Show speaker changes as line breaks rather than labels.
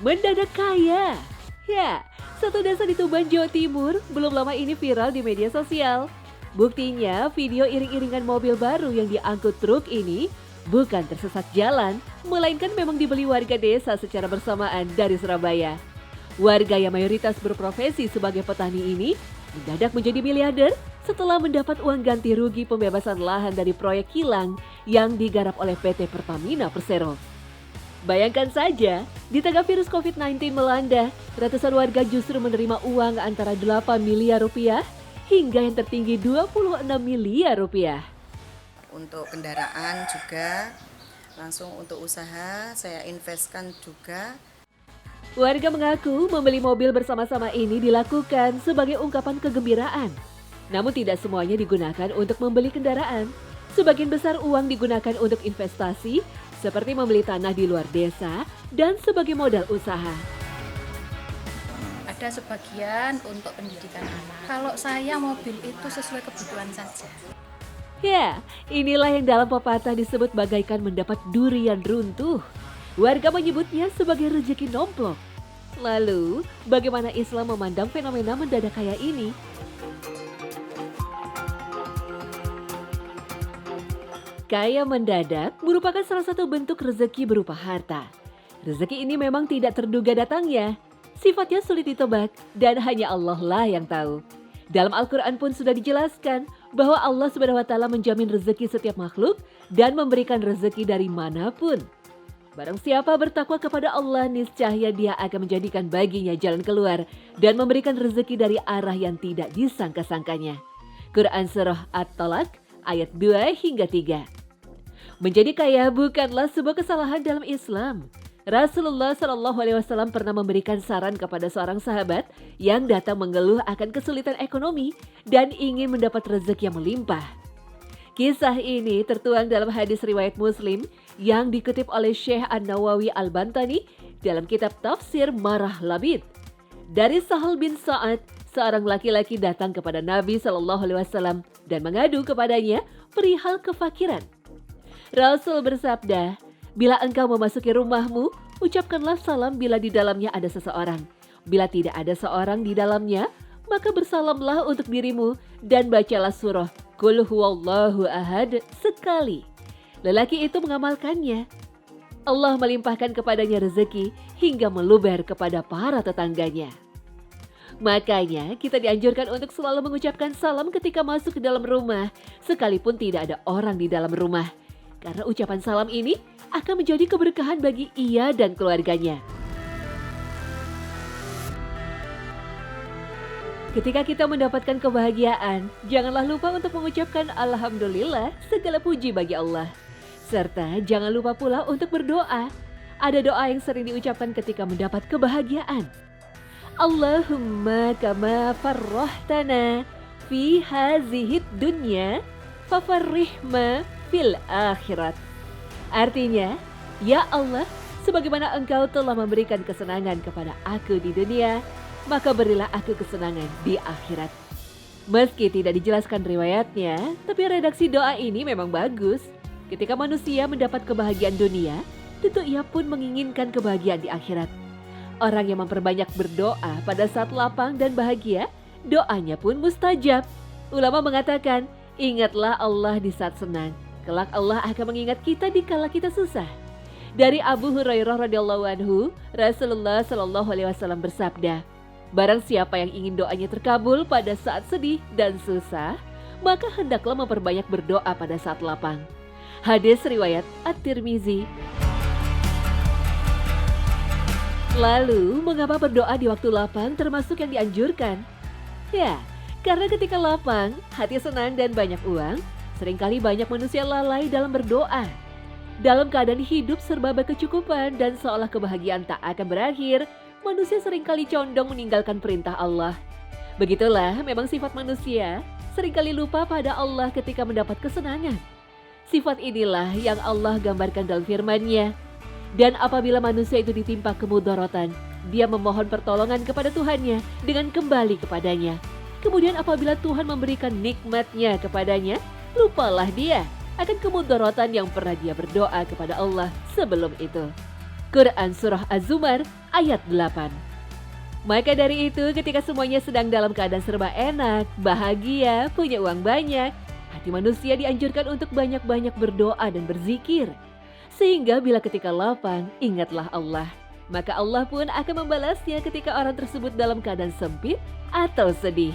Mendadak kaya. Ya, satu desa di Tuban, Jawa Timur belum lama ini viral di media sosial. Buktinya video iring-iringan mobil baru yang diangkut truk ini bukan tersesat jalan, melainkan memang dibeli warga desa secara bersamaan dari Surabaya. Warga yang mayoritas berprofesi sebagai petani ini mendadak menjadi miliarder setelah mendapat uang ganti rugi pembebasan lahan dari proyek kilang yang digarap oleh PT Pertamina Persero. Bayangkan saja, di tengah virus COVID-19 melanda, ratusan warga justru menerima uang antara 8 miliar rupiah hingga yang tertinggi 26 miliar rupiah.
Untuk kendaraan juga, langsung untuk usaha saya investkan juga.
Warga mengaku membeli mobil bersama-sama ini dilakukan sebagai ungkapan kegembiraan. Namun tidak semuanya digunakan untuk membeli kendaraan. Sebagian besar uang digunakan untuk investasi, seperti membeli tanah di luar desa dan sebagai modal usaha.
Ada sebagian untuk pendidikan anak. Kalau saya mobil itu sesuai kebutuhan saja.
Ya, inilah yang dalam pepatah disebut bagaikan mendapat durian runtuh. Warga menyebutnya sebagai rezeki nomplok. Lalu, bagaimana Islam memandang fenomena mendadak kaya ini? Kaya mendadak merupakan salah satu bentuk rezeki berupa harta. Rezeki ini memang tidak terduga datangnya. Sifatnya sulit ditebak dan hanya Allah lah yang tahu. Dalam Al-Quran pun sudah dijelaskan bahwa Allah SWT menjamin rezeki setiap makhluk dan memberikan rezeki dari manapun. Barang siapa bertakwa kepada Allah, niscaya Dia akan menjadikan baginya jalan keluar dan memberikan rezeki dari arah yang tidak disangka-sangkanya. Quran Surah At-Talaq ayat 2 hingga 3. Menjadi kaya bukanlah sebuah kesalahan dalam Islam. Rasulullah SAW pernah memberikan saran kepada seorang sahabat yang datang mengeluh akan kesulitan ekonomi dan ingin mendapat rezeki yang melimpah. Kisah ini tertuang dalam hadis riwayat Muslim yang dikutip oleh Syekh An-Nawawi Al-Bantani dalam kitab Tafsir Marah Labid. Dari Sahal bin Sa'ad, seorang laki-laki datang kepada Nabi SAW dan mengadu kepadanya perihal kefakiran. Rasul bersabda, "Bila engkau memasuki rumahmu, ucapkanlah salam bila di dalamnya ada seseorang. Bila tidak ada seorang di dalamnya, maka bersalamlah untuk dirimu dan bacalah surah Qul huwallahu ahad sekali." Lelaki itu mengamalkannya. Allah melimpahkan kepadanya rezeki hingga meluber kepada para tetangganya. Makanya kita dianjurkan untuk selalu mengucapkan salam ketika masuk ke dalam rumah, sekalipun tidak ada orang di dalam rumah. Karena ucapan salam ini akan menjadi keberkahan bagi ia dan keluarganya. Ketika kita mendapatkan kebahagiaan, janganlah lupa untuk mengucapkan Alhamdulillah, segala puji bagi Allah. Serta jangan lupa pula untuk berdoa. Ada doa yang sering diucapkan ketika mendapat kebahagiaan. Allahumma kama farrahtana fi hazihid dunya fafarrihma fil akhirat. Artinya, ya Allah, sebagaimana Engkau telah memberikan kesenangan kepada aku di dunia, maka berilah aku kesenangan di akhirat. Meski tidak dijelaskan riwayatnya, tapi redaksi doa ini memang bagus. Ketika manusia mendapat kebahagiaan dunia, tentu ia pun menginginkan kebahagiaan di akhirat. Orang yang memperbanyak berdoa pada saat lapang dan bahagia, doanya pun mustajab. Ulama mengatakan, ingatlah Allah di saat senang. Kelak Allah akan mengingat kita di kala kita susah. Dari Abu Hurairah radhiyallahu anhu, Rasulullah SAW bersabda, barang siapa yang ingin doanya terkabul pada saat sedih dan susah, maka hendaklah memperbanyak berdoa pada saat lapang. Hadis riwayat At-Tirmizi. Lalu, mengapa berdoa di waktu lapang termasuk yang dianjurkan? Ya, karena ketika lapang, hati senang dan banyak uang, seringkali banyak manusia lalai dalam berdoa. Dalam keadaan hidup serba berkecukupan dan seolah kebahagiaan tak akan berakhir, manusia seringkali condong meninggalkan perintah Allah. Begitulah memang sifat manusia, seringkali lupa pada Allah ketika mendapat kesenangan. Sifat inilah yang Allah gambarkan dalam firman-Nya. Dan apabila manusia itu ditimpa kemudaratan, dia memohon pertolongan kepada Tuhannya dengan kembali kepadanya. Kemudian apabila Tuhan memberikan nikmat-Nya kepadanya, lupalah dia akan kemudaratan yang pernah dia berdoa kepada Allah sebelum itu. Quran Surah Az-Zumar ayat 8. Maka dari itu, ketika semuanya sedang dalam keadaan serba enak, bahagia, punya uang banyak, hati manusia dianjurkan untuk banyak-banyak berdoa dan berzikir. Sehingga bila ketika lapang, ingatlah Allah. Maka Allah pun akan membalasnya ketika orang tersebut dalam keadaan sempit atau sedih.